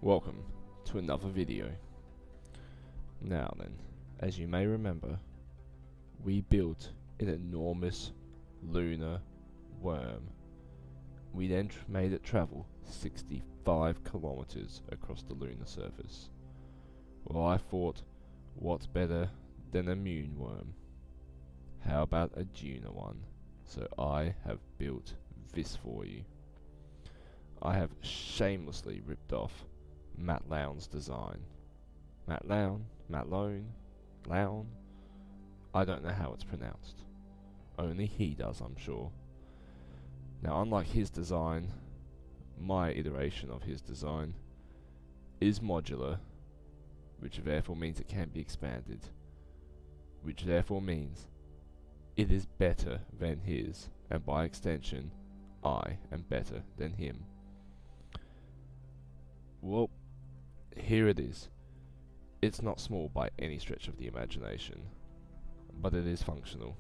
Welcome to another video. Now then, as you may remember, we built an enormous lunar worm. We then made it travel 65 kilometers across the lunar surface. Well, I thought, what's better than a moon worm? How about a Duna one? So I have built this for you. I have shamelessly ripped off Matt Lown's design. Matt Lown? Lown? I don't know how it's pronounced. Only he does, I'm sure. Now, unlike his design, my iteration of his design is modular, which therefore means it can be expanded, which therefore means it is better than his, and by extension, I am better than him. Well, here it is. It's not small by any stretch of the imagination, but it is functional.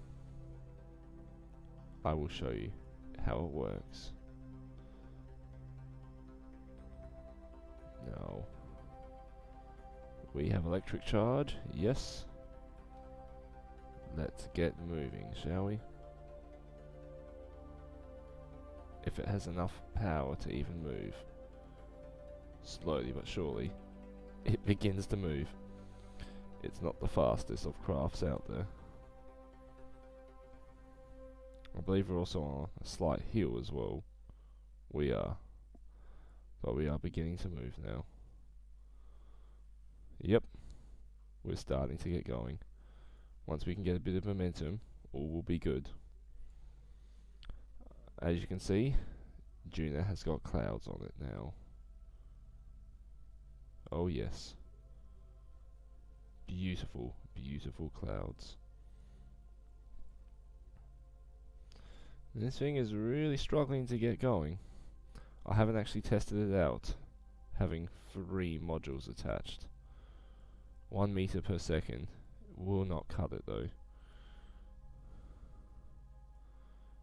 I will show you how it works. Now, we have electric charge, yes. Let's get moving, shall we? If it has enough power to even move. Slowly but surely, it begins to move. It's not the fastest of crafts out there. I believe we're also on a slight hill as well. We are. But we are beginning to move now. Yep. We're starting to get going. Once we can get a bit of momentum, all will be good. As you can see, Duna has got clouds on it now. Oh yes. Beautiful, beautiful clouds. This thing is really struggling to get going. I haven't actually tested it out, having 3 modules attached. 1 meter per second. Will not cut it though.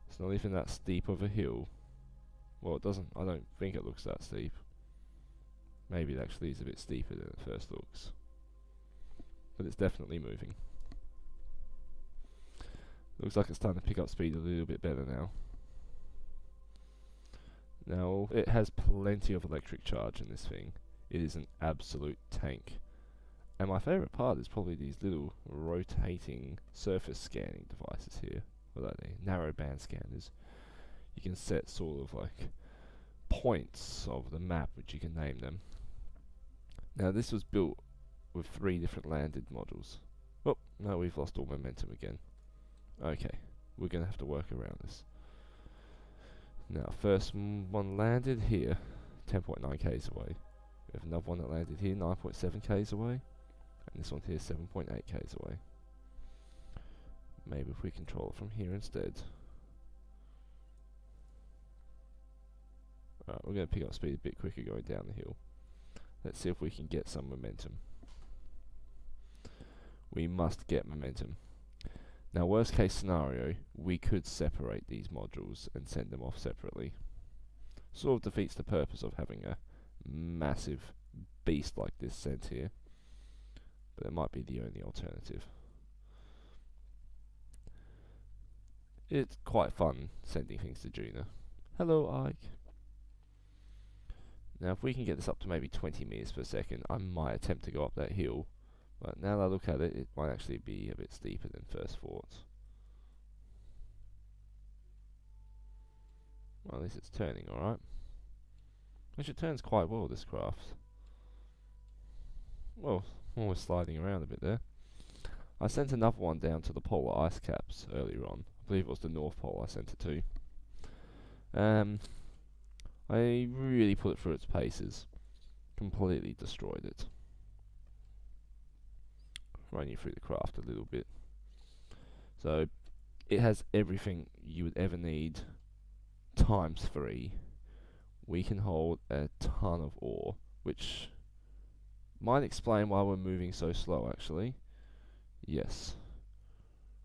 It's not even that steep of a hill. Well, it doesn't, I don't think it looks that steep. Maybe it actually is a bit steeper than it first looks. But it's definitely moving. Looks like it's starting to pick up speed a little bit better now. Now, it has plenty of electric charge in this thing. It is an absolute tank. And my favourite part is probably these little rotating surface scanning devices here. What are they? Narrowband scanners. You can set sort of like points of the map, which you can name them. Now, this was built with 3 different landed modules. Oh, no, we've lost all momentum again. Okay, we're going to have to work around this. Now, first one landed here, 10.9 k's away. We have another one that landed here, 9.7 k's away. And this one here, 7.8 k's away. Maybe if we control it from here instead. Alright, we're going to pick up speed a bit quicker going down the hill. Let's see if we can get some momentum. We must get momentum. Now, worst case scenario, we could separate these modules and send them off separately. Sort of defeats the purpose of having a massive beast like this sent here. But it might be the only alternative. It's quite fun sending things to Duna. Hello, Ike. Now, if we can get this up to maybe 20 meters per second, I might attempt to go up that hill. But now that I look at it, it might actually be a bit steeper than first thought. Well, at least it's turning alright. Which it turns quite well, this craft. Well, almost sliding around a bit there. I sent another one down to the polar ice caps earlier on. I believe it was the North Pole I sent it to. I really put it through its paces. Completely destroyed it. Run you through the craft a little bit. So, it has everything you would ever need times 3. We can hold a ton of ore, which might explain why we're moving so slow actually. Yes.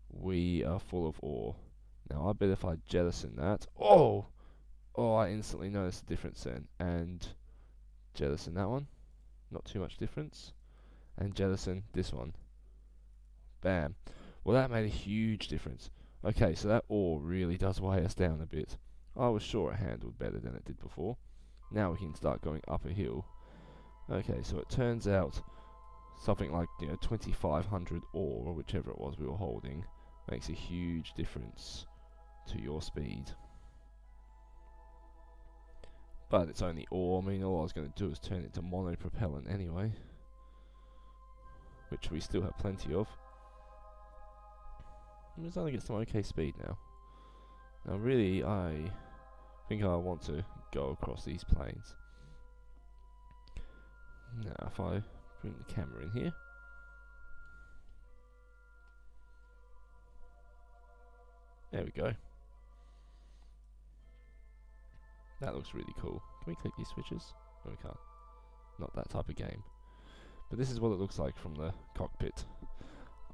We are full of ore. Now I bet if I jettison that... Oh, I instantly noticed the difference then. And jettison that one. not too much difference. And jettison this one. Bam. Well, that made a huge difference. Okay, so that ore really does weigh us down a bit. I was sure it handled better than it did before. Now we can start going up a hill. Okay, so it turns out something like 2500 ore, or whichever it was we were holding, makes a huge difference to your speed. But it's only ore. I mean, all I was going to do is turn it to monopropellant anyway, which we still have plenty of. I'm starting to get some okay speed now. Now really, I think I want to go across these plains. Now if I bring the camera in here. There we go. That looks really cool. Can we click these switches? No, we can't. Not that type of game. But this is what it looks like from the cockpit.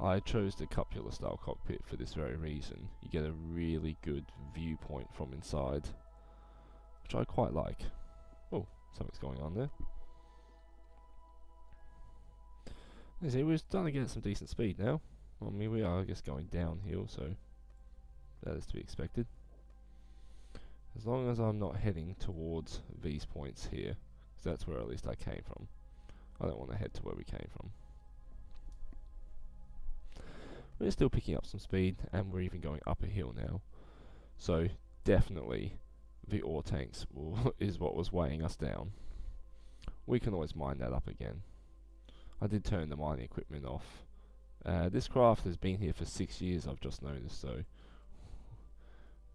I chose the cupola style cockpit for this very reason. You get a really good viewpoint from inside, which I quite like. Oh, something's going on there. You see, we're starting to get some decent speed now. I mean, we are, I guess, going downhill, so that is to be expected. As long as I'm not heading towards these points here, because that's where at least I came from. I don't want to head to where we came from. We're still picking up some speed, and we're even going up a hill now. So definitely the ore tanks is what was weighing us down. We can always mine that up again. I did turn the mining equipment off. This craft has been here for 6 years, I've just noticed, so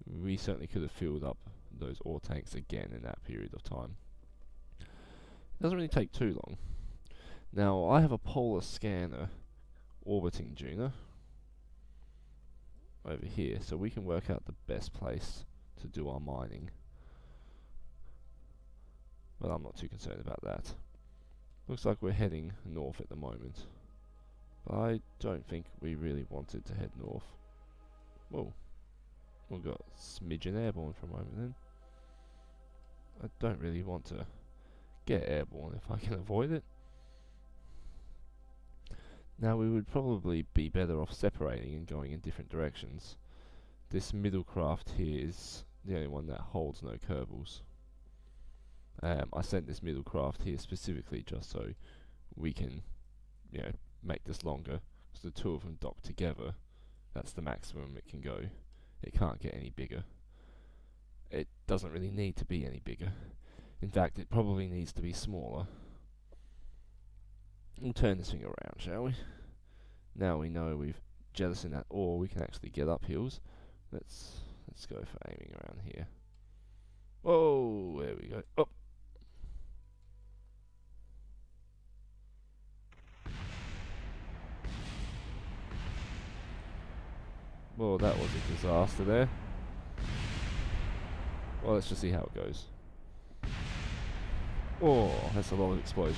we certainly could have filled up those ore tanks again in that period of time. It doesn't really take too long. Now, I have a polar scanner orbiting Duna over here, so we can work out the best place to do our mining. But I'm not too concerned about that. Looks like we're heading north at the moment. But I don't think we really wanted to head north. Whoa. We got a smidgen airborne for a moment then. I don't really want to get airborne if I can avoid it. Now we would probably be better off separating and going in different directions. This middle craft here is the only one that holds no kerbals. I sent this middle craft here specifically just so we can, make this longer. So the two of them dock together. That's the maximum it can go. It can't get any bigger. It doesn't really need to be any bigger. In fact, it probably needs to be smaller. We'll turn this thing around, shall we? Now we know we've jettisoned that ore, we can actually get up hills. Let's go for aiming around here. Whoa, there we go. Up. Well, that was a disaster there. Well, let's just see how it goes. Oh, that's a lot of explosions.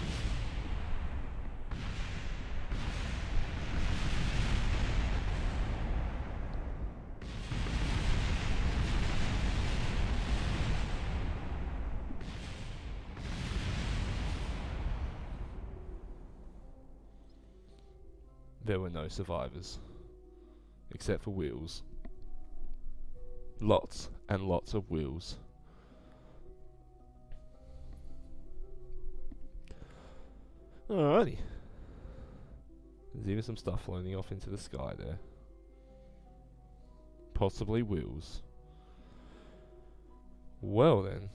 There were no survivors. Except for wheels. Lots and lots of wheels. Alrighty. There's even some stuff floating off into the sky there. Possibly wheels. Well then.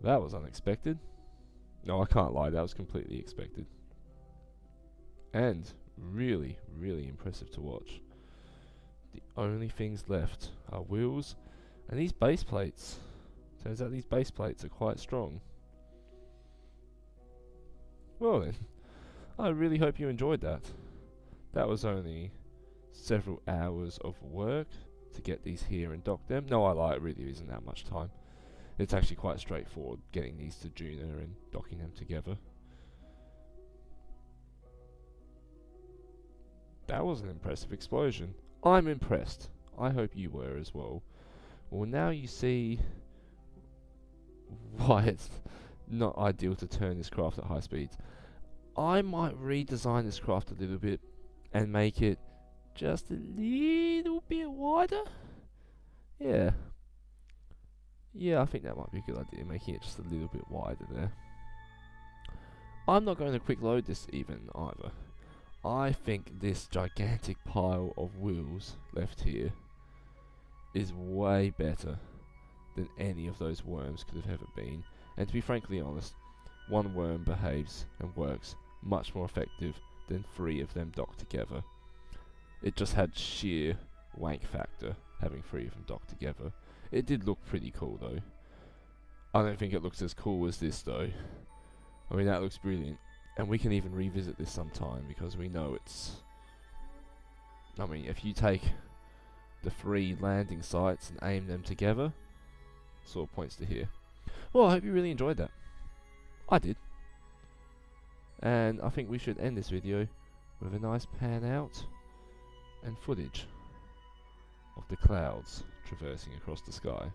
That was unexpected. No, I can't lie, that was completely expected. And really, really impressive to watch. The only things left are wheels and these base plates. Turns out these base plates are quite strong. Well then, I really hope you enjoyed that. That was only several hours of work to get these here and dock them. No, I lie, it really isn't that much time. It's actually quite straightforward getting these to Duna and docking them together. That was an impressive explosion. I'm impressed. I hope you were as well. Well, now you see why it's not ideal to turn this craft at high speeds. I might redesign this craft a little bit and make it just a little bit wider. Yeah. Yeah, I think that might be a good idea, making it just a little bit wider there. I'm not going to quick load this even either. I think this gigantic pile of wheels left here is way better than any of those worms could have ever been. And to be frankly honest, one worm behaves and works much more effective than 3 of them docked together. It just had sheer wank factor having 3 of them docked together. It did look pretty cool though. I don't think it looks as cool as this though. I mean, that looks brilliant. And we can even revisit this sometime because we know it's... I mean, if you take the 3 landing sites and aim them together, sort of points to here. Well, I hope you really enjoyed that. I did. And I think we should end this video with a nice pan out and footage of the clouds traversing across the sky.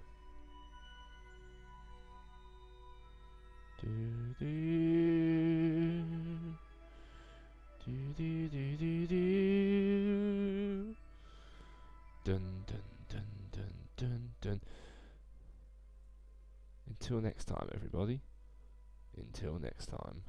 Dun dun dun dun dun dun. Until next time, everybody. Until next time.